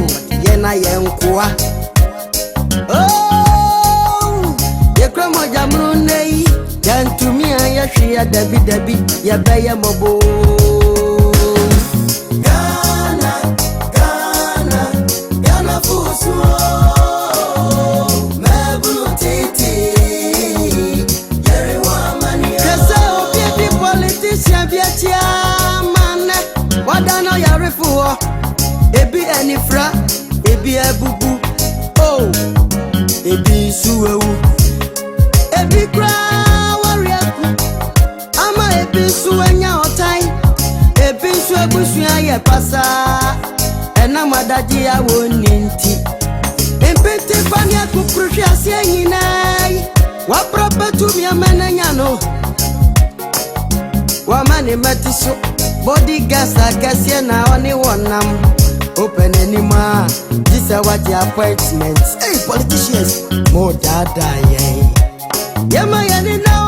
ye na ye nkwa. Oh, ye kromo jamru nei. Yantumi ayashwi ya dabi ya baya mobo. Ghana fusuo mebulu titi yerewa mania. Kesa obi politician biatia mane wadano yarefuo ebi enifra ebi ebubu oh ebi suwewu ebi kra suenya otai ebinsu ebusu aye pasa ena madaji ya woninti empete fani akukruhwe ase nyinai wa propetu mi amenanya no wa mane matiso body gas akase na oni wonam open anima this what the appointment hey politicians mo dada ye yema yani na